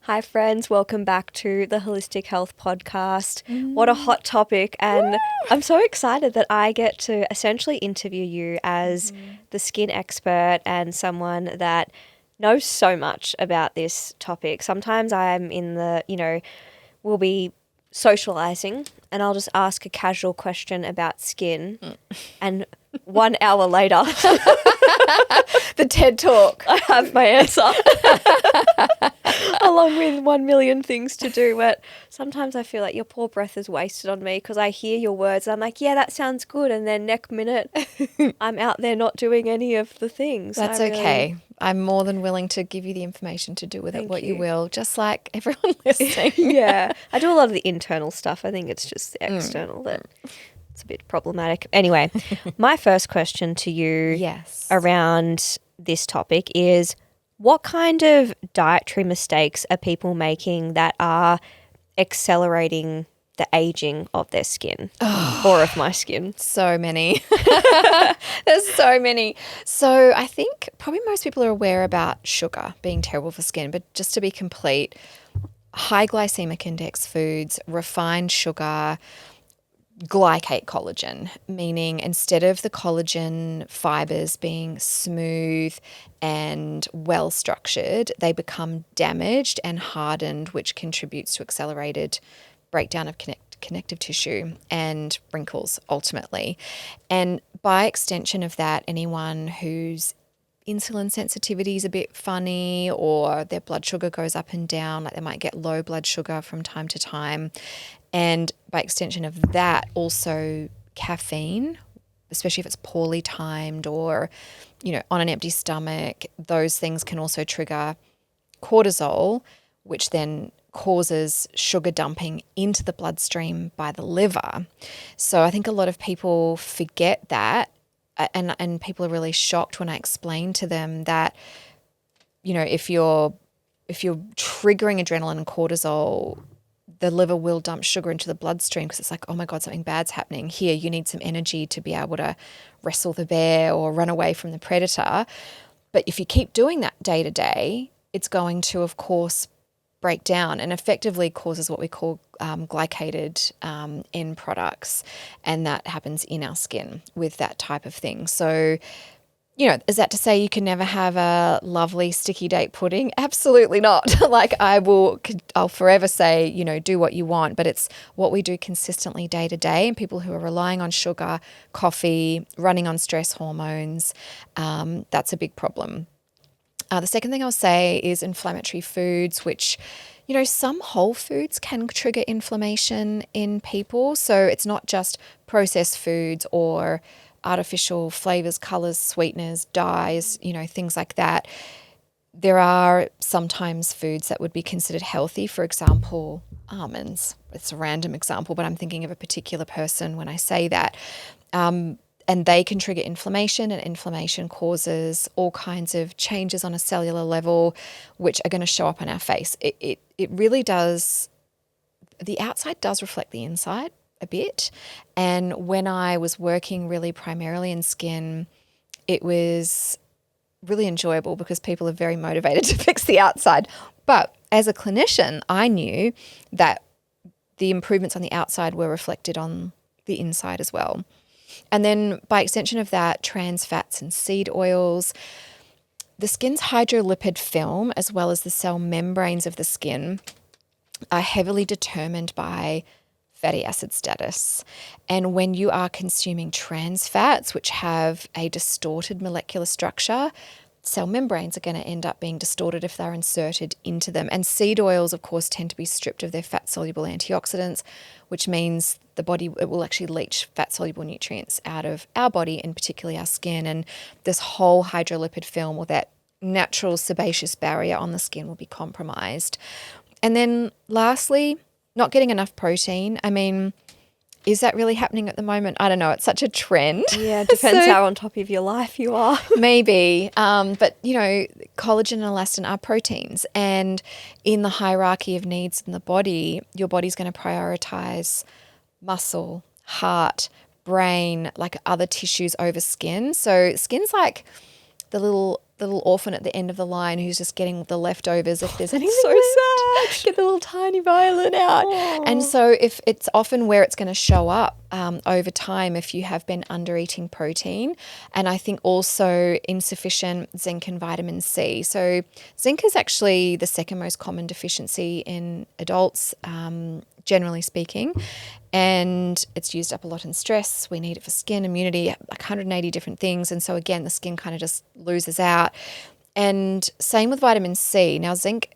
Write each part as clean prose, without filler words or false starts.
Hi friends, welcome back to the Holistic Health Podcast. What a hot topic, and I'm so excited that I get to essentially interview you as the skin expert and someone that knows so much about this topic. Sometimes I'm in the, we'll be socializing and I'll just ask a casual question about skin and 1 hour later The TED Talk. I have my answer. Along with 1 million things to do. But sometimes I feel like your poor breath is wasted on me because I hear your words and I'm like, yeah, that sounds good. And then next minute I'm out there not doing any of the things. That's okay. I'm more than willing to give you the information to do with it what you will, just like everyone listening. Yeah. I do a lot of the internal stuff. I think it's just the external that it's a bit problematic. Anyway, my first question to you around this topic is, what kind of dietary mistakes are people making that are accelerating the aging of their skin or of my skin? So many. There's so many. So I think probably most people are aware about sugar being terrible for skin, but just to be complete, high glycemic index foods, refined sugar, glycate collagen, meaning instead of the collagen fibers being smooth and well structured, they become damaged and hardened, which contributes to accelerated breakdown of connective tissue and wrinkles ultimately. And by extension of that, anyone whose insulin sensitivity is a bit funny or their blood sugar goes up and down, like they might get low blood sugar from time to time. And by extension of that, also caffeine, especially if it's poorly timed or, on an empty stomach, those things can also trigger cortisol, which then causes sugar dumping into the bloodstream by the liver. So I think a lot of people forget that, and people are really shocked when I explain to them that, if you're triggering adrenaline and cortisol, the liver will dump sugar into the bloodstream because it's like, oh my God, something bad's happening. Here, you need some energy to be able to wrestle the bear or run away from the predator. But if you keep doing that day to day, it's going to, of course, break down and effectively causes what we call glycated end products. And that happens in our skin with that type of thing. So, is that to say you can never have a lovely sticky date pudding? Absolutely not. I'll forever say, do what you want, but it's what we do consistently day to day. And people who are relying on sugar, coffee, running on stress hormones, that's a big problem. The second thing I'll say is inflammatory foods, which, some whole foods can trigger inflammation in people. So it's not just processed foods or artificial flavors, colors, sweeteners, dyes, things like that. There are sometimes foods that would be considered healthy. For example, almonds. It's a random example, but I'm thinking of a particular person when I say that. And they can trigger inflammation, and inflammation causes all kinds of changes on a cellular level, which are going to show up on our face. It really does. The outside does reflect the inside a bit. And when I was working really primarily in skin, it was really enjoyable because people are very motivated to fix the outside. But as a clinician, I knew that the improvements on the outside were reflected on the inside as well. And then by extension of that, trans fats and seed oils, the skin's hydrolipid film, as well as the cell membranes of the skin, are heavily determined by fatty acid status. And when you are consuming trans fats, which have a distorted molecular structure, cell membranes are going to end up being distorted if they're inserted into them. And seed oils, of course, tend to be stripped of their fat-soluble antioxidants, which means the body, it will actually leach fat-soluble nutrients out of our body and particularly our skin. And this whole hydrolipid film, or that natural sebaceous barrier on the skin, will be compromised. And then lastly, not getting enough protein. I mean, is that really happening at the moment? I don't know. It's such a trend. Yeah, it depends how on top of your life you are. Maybe. But, collagen and elastin are proteins. And in the hierarchy of needs in the body, your body's going to prioritize muscle, heart, brain, like other tissues over skin. So skin's like the little the little orphan at the end of the line who's just getting the leftovers if there's anything so left. sad. Get the little tiny violin out. Aww. And so if it's often where it's going to show up over time if you have been under eating protein, and I think also insufficient zinc and vitamin C. So zinc is actually the second most common deficiency in adults, generally speaking, and it's used up a lot in stress. We need it for skin, immunity, like 180 different things. And so again, the skin kind of just loses out. And same with vitamin C. Now, zinc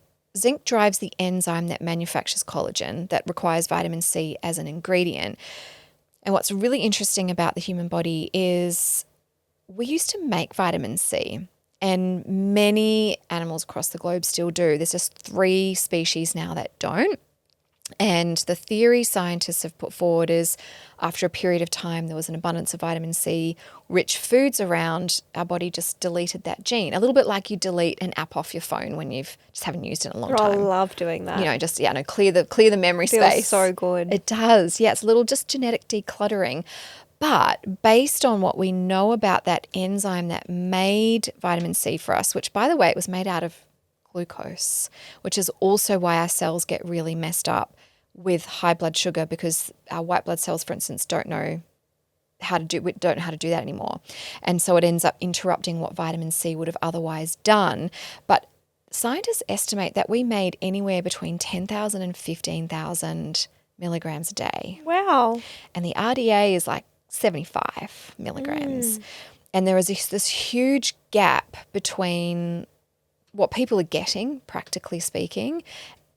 drives the enzyme that manufactures collagen that requires vitamin C as an ingredient. And what's really interesting about the human body is we used to make vitamin C, and many animals across the globe still do. There's just 3 species now that don't. And the theory scientists have put forward is after a period of time, there was an abundance of vitamin C rich foods around, our body just deleted that gene. A little bit like you delete an app off your phone when you've just haven't used it in a long time. I love doing that. You know, just, clear the memory space. Feels so good. It does. Yeah, it's a little just genetic decluttering. But based on what we know about that enzyme that made vitamin C for us, which by the way, it was made out of glucose, which is also why our cells get really messed up with high blood sugar, because our white blood cells, for instance, don't know how to do that anymore. And so it ends up interrupting what vitamin C would have otherwise done. But scientists estimate that we made anywhere between 10,000 and 15,000 milligrams a day. Wow. And the RDA is like 75 milligrams. And there is this huge gap between what people are getting, practically speaking,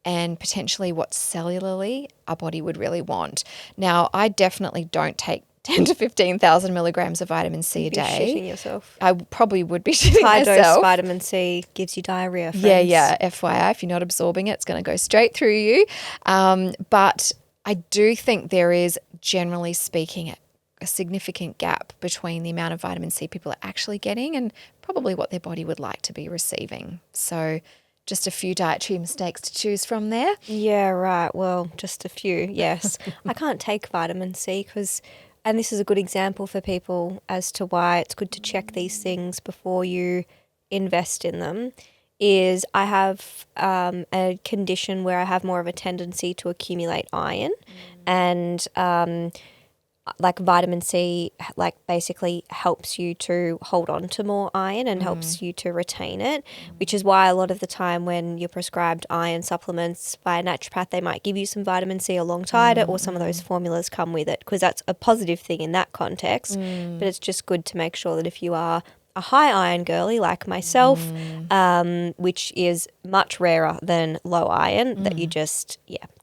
and potentially what cellularly our body would really want. Now, I definitely don't take 10 to 15,000 milligrams of vitamin C a day. You'd be shitting yourself. I probably would be shitting High myself. dose vitamin C gives you diarrhea, friends. Yeah. FYI, if you're not absorbing it, it's going to go straight through you. But I do think there is, generally speaking, a significant gap between the amount of vitamin C people are actually getting and probably what their body would like to be receiving. So just a few dietary mistakes to choose from there. Yeah, right. Well, just a few, yes. I can't take vitamin C because, and this is a good example for people as to why it's good to check these things before you invest in them, is I have a condition where I have more of a tendency to accumulate iron, and like vitamin C, like basically helps you to hold on to more iron and helps you to retain it, which is why a lot of the time when you're prescribed iron supplements by a naturopath, they might give you some vitamin C alongside it, or some of those formulas come with it, because that's a positive thing in that context. But it's just good to make sure that if you are a high iron girly like myself, which is much rarer than low iron, that you just,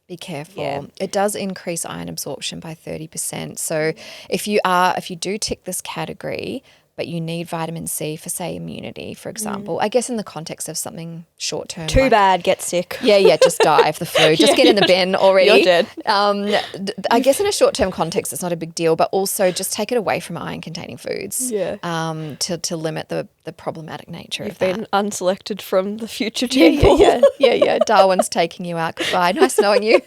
Be careful. Yeah. It does increase iron absorption by 30%. So if you do tick this category, but you need vitamin C for, say, immunity, for example, I guess in the context of something short-term. too bad, get sick. Yeah, just die of the flu. Just get in the bin already. You're dead. I guess in a short-term context, it's not a big deal, but also just take it away from iron-containing foods to limit the problematic nature of that. You've been unselected from the future gene pool. Yeah. Darwin's taking you out. Goodbye. Nice knowing you.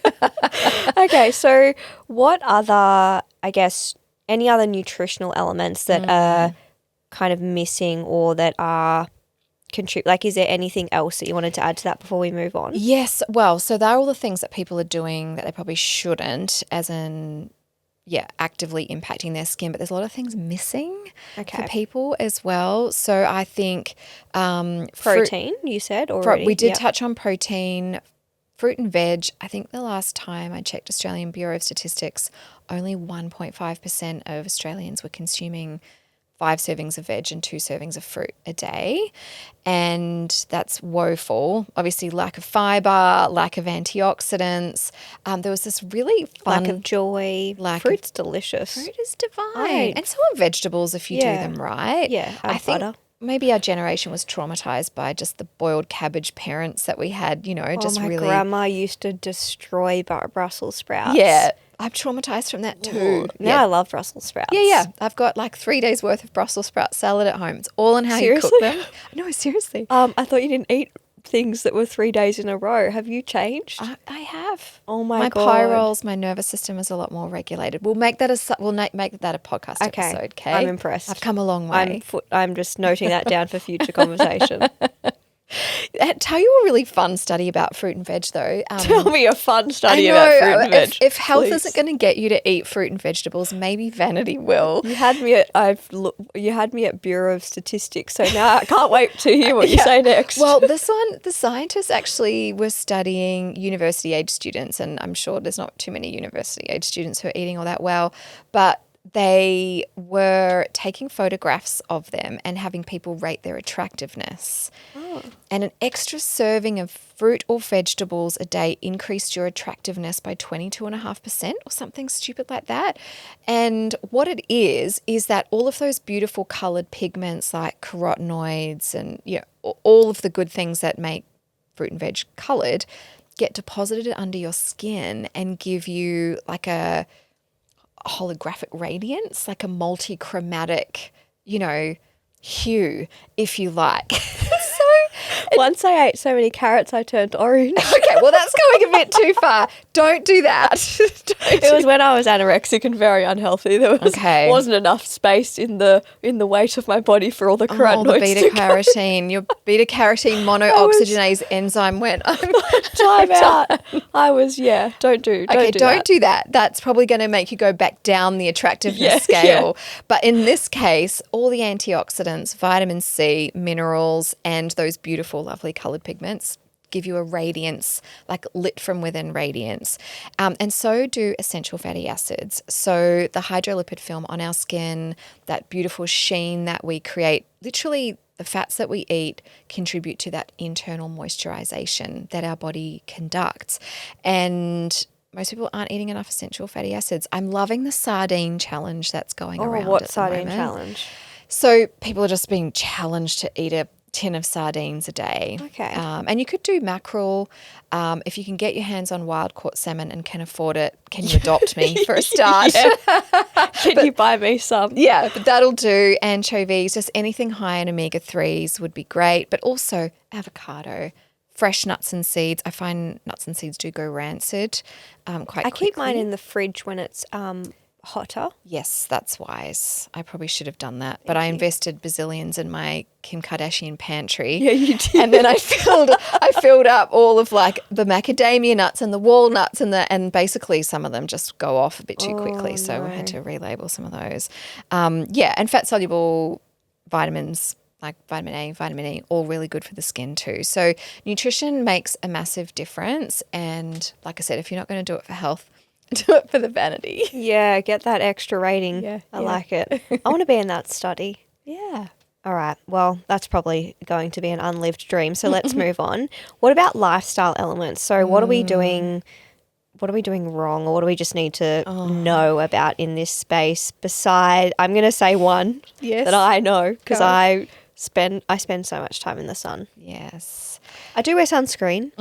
Okay, so what other, I guess, any other nutritional elements that are kind of missing or that are like, is there anything else that you wanted to add to that before we move on? Yes. Well, so they're all the things that people are doing that they probably shouldn't, as in, actively impacting their skin. But there's a lot of things missing for people as well. So I think protein, you said already. We did touch on protein. Fruit and veg, I think the last time I checked Australian Bureau of Statistics, only 1.5% of Australians were consuming 5 servings of veg and 2 servings of fruit a day. And that's woeful. Obviously, lack of fibre, lack of antioxidants. There was this really fun... Lack of joy. Fruit's delicious. Fruit is divine. And so are vegetables if you do them right. Yeah, I think butter. Maybe our generation was traumatized by just the boiled cabbage parents that we had, My grandma used to destroy Brussels sprouts. Yeah, I'm traumatized from that too. Now I love Brussels sprouts. Yeah. I've got like 3 days worth of Brussels sprout salad at home. It's all in how you cook them. No, seriously. I thought you didn't eat things that were 3 days in a row. Have you changed? I have. Oh my my God. pyrroles, my nervous system is a lot more regulated. We'll make that a podcast episode. Okay, I'm impressed. I've come a long way. I'm just noting that down for future conversation. Tell you a really fun study about fruit and veg, though. Tell me a fun study about fruit and veg. If health please. isn't going to get you to eat fruit and vegetables, maybe vanity will. You had me at Bureau of Statistics, so now I can't wait to hear what you say next. Well, the scientists actually were studying university age students, and I'm sure there's not too many university age students who are eating all that well, but they were taking photographs of them and having people rate their attractiveness. Oh. And an extra serving of fruit or vegetables a day increased your attractiveness by 22.5% or something stupid like that. And what it is that all of those beautiful coloured pigments like carotenoids and all of the good things that make fruit and veg coloured get deposited under your skin and give you like a holographic radiance, like a multi-chromatic, hue, if you like. Once I ate so many carrots, I turned orange. Okay, well, that's going a bit too far. Don't do that. It was when I was anorexic and very unhealthy. There wasn't enough space in the weight of my body for all the carotenoids. All the beta-carotene. Your beta-carotene monooxygenase enzyme went. Time out. Don't do that. That's probably going to make you go back down the attractiveness scale. Yeah. But in this case, all the antioxidants, vitamin C, minerals, and those beautiful, lovely coloured pigments give you a radiance, like lit from within radiance. And so do essential fatty acids. So the hydrolipid film on our skin, that beautiful sheen that we create, literally the fats that we eat contribute to that internal moisturization that our body conducts. And most people aren't eating enough essential fatty acids. I'm loving the sardine challenge that's going around. What sardine challenge? So people are just being challenged to eat a tin of sardines a day. Okay. And you could do mackerel. If you can get your hands on wild caught salmon and can afford it, can you adopt me for a start? Can you buy me some? Yeah, but that'll do. Anchovies, just anything high in omega-3s would be great. But also avocado, fresh nuts and seeds. I find nuts and seeds do go rancid quite quickly. I keep mine in the fridge when it's hotter. Yes, that's wise. I probably should have done that. But I invested bazillions in my Kim Kardashian pantry. Yeah, you did. And then I filled up all of like the macadamia nuts and the walnuts and basically some of them just go off a bit too quickly. So I had to relabel some of those. And fat soluble vitamins like vitamin A, vitamin E, all really good for the skin too. So nutrition makes a massive difference. And like I said, if you're not going to do it for health, do it for the vanity. Yeah, get that extra rating. Yeah, I like it. I want to be in that study. Yeah. All right. Well, that's probably going to be an unlived dream. So let's move on. What about lifestyle elements? So what are we doing? What are we doing wrong, or what do we just need to know about in this space? Beside, I'm going to say one that I know because I spend so much time in the sun. Yes. I do wear sunscreen,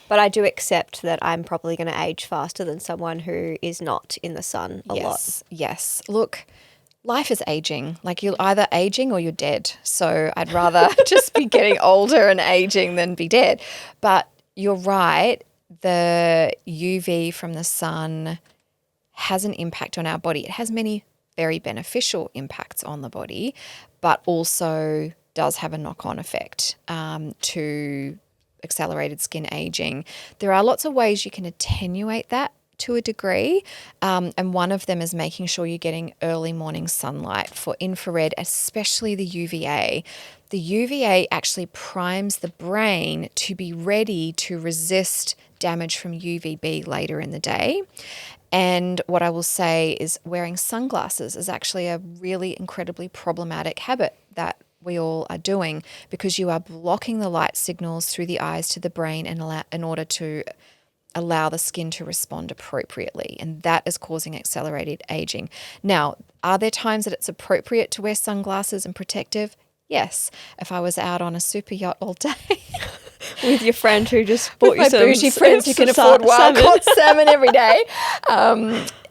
but I do accept that I'm probably going to age faster than someone who is not in the sun a lot. Yes. Look, life is aging. Like you're either aging or you're dead. So I'd rather just be getting older and aging than be dead. But you're right. The UV from the sun has an impact on our body. It has many very beneficial impacts on the body, but also does have a knock-on effect to accelerated skin aging. There are lots of ways you can attenuate that to a degree, and one of them is making sure you're getting early morning sunlight for infrared, especially the UVA. The UVA actually primes the brain to be ready to resist damage from UVB later in the day. And what I will say is wearing sunglasses is actually a really incredibly problematic habit that we all are doing, because you are blocking the light signals through the eyes to the brain in order to allow the skin to respond appropriately. And that is causing accelerated aging. Now, are there times that it's appropriate to wear sunglasses and protective? Yes. If I was out on a super yacht all day, With your friend who just bought you my some bougie friends who can afford wild-caught salmon every day.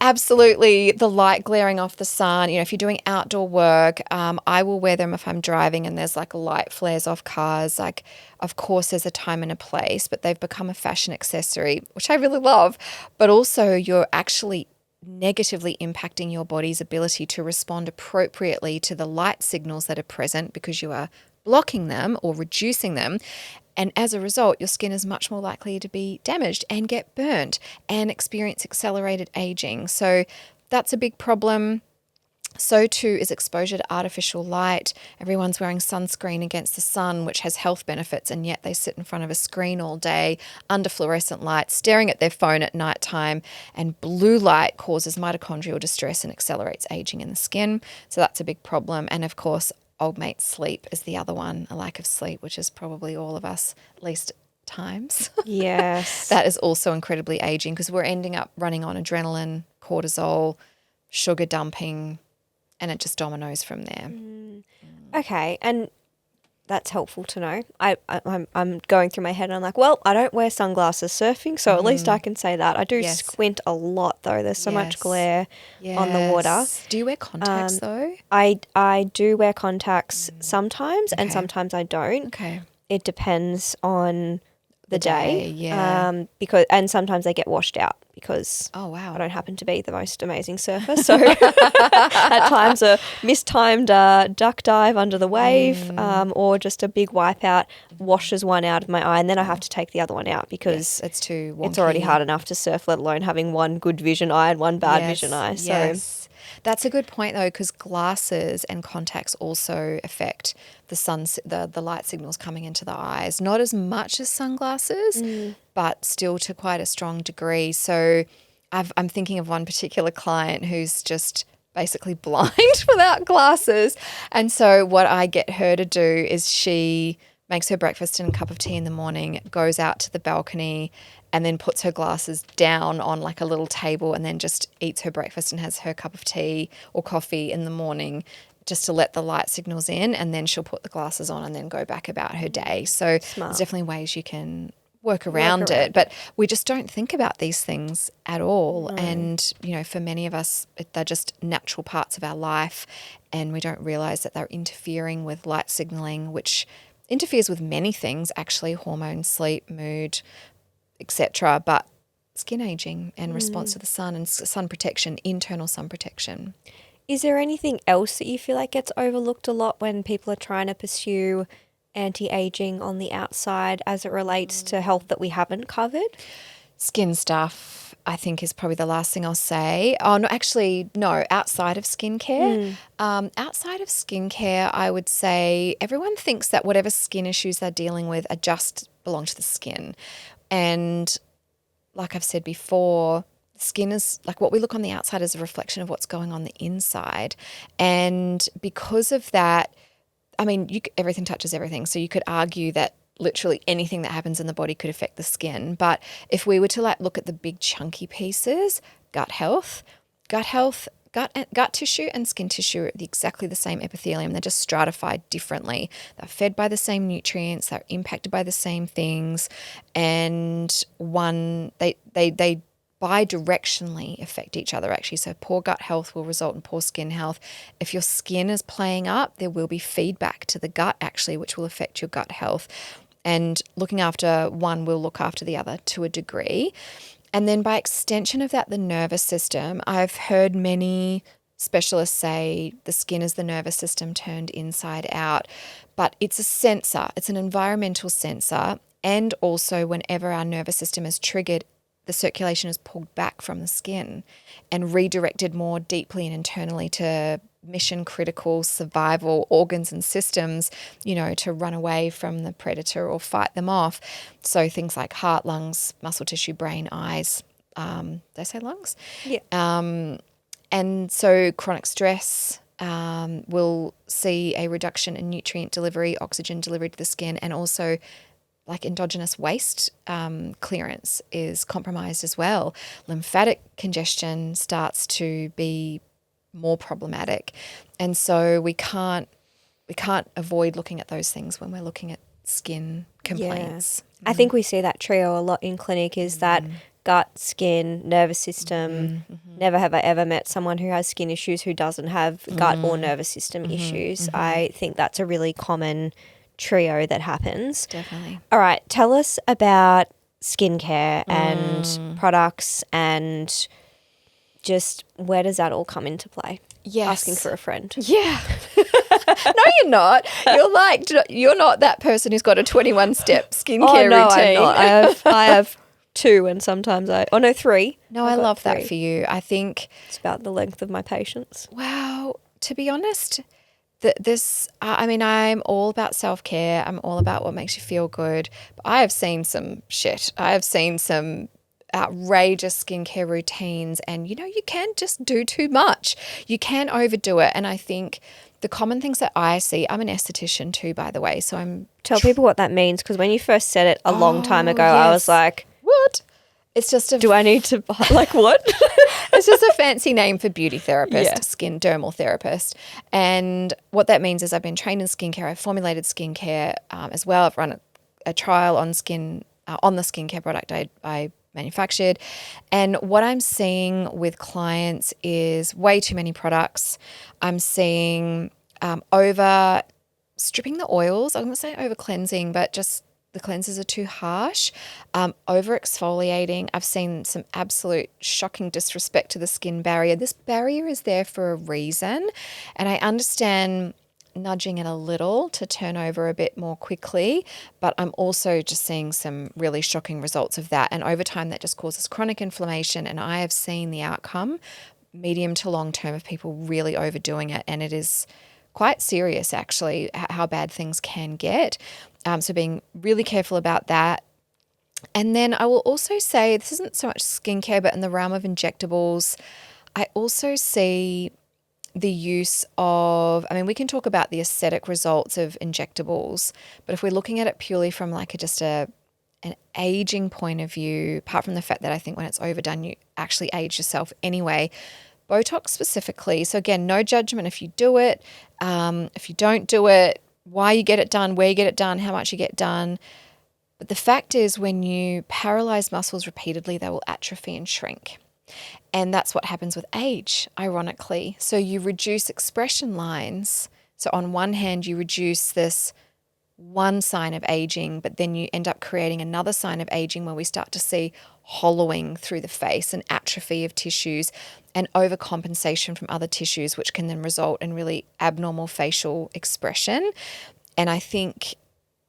Absolutely, the light glaring off the sun. You know, if you're doing outdoor work, I will wear them if I'm driving and there's like light flares off cars. Like, of course, there's a time and a place, but they've become a fashion accessory, which I really love. But also, you're actually negatively impacting your body's ability to respond appropriately to the light signals that are present because you are blocking them or reducing them. And as a result, your skin is much more likely to be damaged and get burnt and experience accelerated aging. So that's a big problem. So too is exposure to artificial light. Everyone's wearing sunscreen against the sun, which has health benefits, and yet they sit in front of a screen all day under fluorescent light, staring at their phone at nighttime. And blue light causes mitochondrial distress and accelerates aging in the skin. So that's a big problem. And of course, old mate sleep is the other one, a lack of sleep, which is probably all of us at least times. Yes. That is also incredibly aging because we're ending up running on adrenaline, cortisol, sugar dumping, and it just dominoes from there. Okay, and that's helpful to know. I'm going through my head and I'm like, well, I don't wear sunglasses surfing, so at least I can say that. I do squint a lot though. There's so much glare on the water. Do you wear contacts though? I do wear contacts sometimes, and sometimes I don't. Okay. It depends on the day. Yeah. Because sometimes they get washed out because Oh, wow. I don't happen to be the most amazing surfer. So at times a mistimed duck dive under the wave or just a big wipeout washes one out of my eye, and then I have to take the other one out because it's too wonky. It's already hard enough to surf, let alone having one good vision eye and one bad vision eye. So yes. That's a good point though, because glasses and contacts also affect the light signals coming into the eyes. Not as much as sunglasses, but still to quite a strong degree. So I'm thinking of one particular client who's just basically blind without glasses. And so what I get her to do is she makes her breakfast and a cup of tea in the morning, goes out to the balcony and then puts her glasses down on like a little table and then just eats her breakfast and has her cup of tea or coffee in the morning just to let the light signals in, and then she'll put the glasses on and then go back about her day. So there's definitely ways you can work around it, but we just don't think about these things at all. No. And, you know, for many of us, they're just natural parts of our life and we don't realize that they're interfering with light signaling, which interferes with many things, actually, hormones, sleep, mood, etc. But skin aging and response to the sun and sun protection, internal sun protection. Is there anything else that you feel like gets overlooked a lot when people are trying to pursue anti-aging on the outside as it relates to health that we haven't covered? Skin stuff, I think, is probably the last thing I'll say. Oh, no, actually, no, outside of skincare. Outside of skincare, I would say everyone thinks that whatever skin issues they're dealing with are just belong to the skin. And like I've said before, skin is like what we look on the outside is a reflection of what's going on the inside. And because of that, I mean, everything touches everything. So you could argue that literally anything that happens in the body could affect the skin. But if we were to like look at the big chunky pieces, gut tissue and skin tissue are exactly the same epithelium. They're just stratified differently. They're fed by the same nutrients. They're impacted by the same things. And they bidirectionally affect each other, actually. So poor gut health will result in poor skin health. If your skin is playing up, there will be feedback to the gut, actually, which will affect your gut health. And looking after one will look after the other to a degree. And then by extension of that, the nervous system. I've heard many specialists say the skin is the nervous system turned inside out, but it's a sensor. It's an environmental sensor. And also whenever our nervous system is triggered, the circulation is pulled back from the skin and redirected more deeply and internally to mission critical survival organs and systems, you know, to run away from the predator or fight them off. So things like heart, lungs, muscle tissue, brain, eyes. Did I say lungs? Yeah. And so chronic stress will see a reduction in nutrient delivery, oxygen delivery to the skin, and also like endogenous waste clearance is compromised as well. Lymphatic congestion starts to be more problematic. And so we can't avoid looking at those things when we're looking at skin complaints. Yeah. I think we see that trio a lot in clinic is that gut, skin, nervous system. Never have I ever met someone who has skin issues who doesn't have gut or nervous system issues. I think that's a really common trio that happens. Definitely. All right, tell us about skincare and products and just where does that all come into play? Yes. Asking for a friend. Yeah. No, you're not. You're not that person who's got a 21-step skincare routine. I'm not. I have 2 and sometimes 3. No, I love that for you. I think it's about the length of my patience. Wow. To be honest, I'm all about self-care. I'm all about what makes you feel good. But I have seen some shit. I have seen some outrageous skincare routines and, you can just do too much. You can overdo it. And I think the common things that I see, I'm an esthetician too, by the way. So Tell people what that means because when you first said it a long time ago, yes. I was like, what? It's just do I need to, like what? It's just a fancy name for beauty therapist, skin dermal therapist. And what that means is I've been trained in skincare. I've formulated skincare as well. I've run a trial on the skincare product I manufactured. And what I'm seeing with clients is way too many products. I'm seeing over stripping the oils. I'm going to say over cleansing, but just the cleansers are too harsh. Over exfoliating. I've seen some absolute shocking disrespect to the skin barrier. This barrier is there for a reason. And I understand nudging it a little to turn over a bit more quickly, but I'm also just seeing some really shocking results of that. And over time, that just causes chronic inflammation. And I have seen the outcome, medium to long term, of people really overdoing it. And it is quite serious, actually, how bad things can get. So being really careful about that. And then I will also say, this isn't so much skincare, but in the realm of injectables, I also see the use of, we can talk about the aesthetic results of injectables, but if we're looking at it purely from like an aging point of view, apart from the fact that I think when it's overdone, you actually age yourself anyway, Botox specifically. So again, no judgment if you do it, if you don't do it, why you get it done, where you get it done, how much you get done. But the fact is when you paralyze muscles repeatedly, they will atrophy and shrink. And that's what happens with age, ironically. So you reduce expression lines. So on one hand, you reduce this one sign of aging, but then you end up creating another sign of aging where we start to see hollowing through the face and atrophy of tissues and overcompensation from other tissues, which can then result in really abnormal facial expression. And I think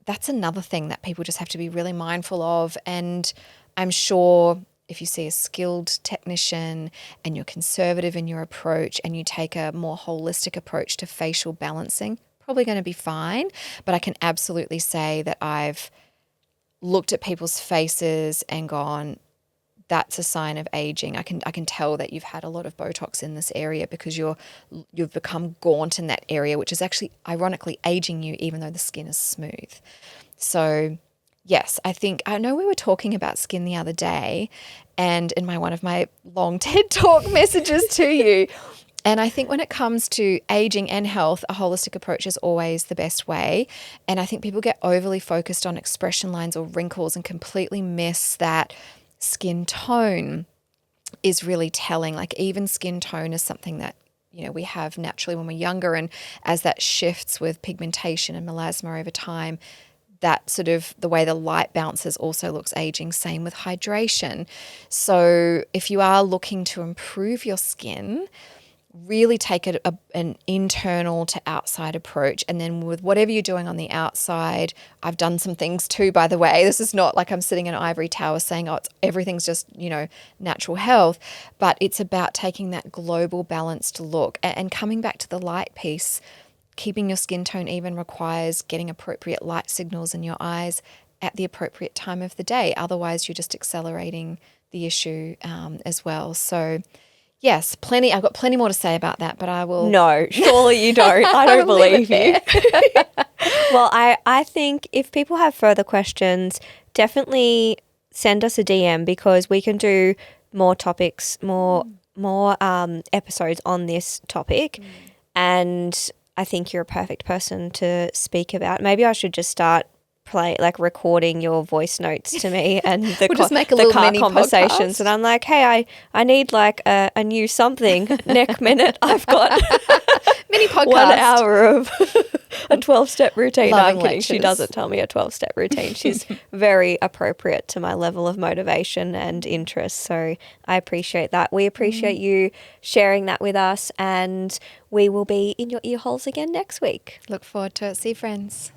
that's another thing that people just have to be really mindful of. And I'm sure if you see a skilled technician and you're conservative in your approach and you take a more holistic approach to facial balancing, probably going to be fine. But I can absolutely say that I've looked at people's faces and gone, that's a sign of aging. I can tell that you've had a lot of Botox in this area because you've become gaunt in that area, which is actually ironically aging you even though the skin is smooth. So yes, I know we were talking about skin the other day and in one of my long TED Talk messages to you. And I think when it comes to aging and health, a holistic approach is always the best way. And I think people get overly focused on expression lines or wrinkles and completely miss that skin tone is really telling. Like even skin tone is something that, we have naturally when we're younger. And as that shifts with pigmentation and melasma over time, that sort of the way the light bounces also looks aging, same with hydration. So if you are looking to improve your skin, really take an internal to outside approach. And then with whatever you're doing on the outside, I've done some things too, by the way. This is not like I'm sitting in an ivory tower saying, everything's just, natural health. But it's about taking that global balanced look and coming back to the light piece. Keeping your skin tone even requires getting appropriate light signals in your eyes at the appropriate time of the day. Otherwise, you're just accelerating the issue as well. So yes, I've got plenty more to say about that, but I will. No, surely you don't. I don't believe you. Well, I think if people have further questions, definitely send us a DM because we can do more topics, more episodes on this topic. And I think you're a perfect person to speak about. Maybe I should just start recording your voice notes to me and the, We'll just make a the little car mini conversations. podcast. And I'm like, hey, I need like a new something. Next minute, I've got Mini podcast. 1 hour of a 12-step routine. No, I'm Loving kidding. She lectures. doesn't tell me a 12-step routine. She's very appropriate to my level of motivation and interest. So I appreciate that. We appreciate you sharing that with us, and we will be in your ear holes again next week. Look forward to it. See you, friends.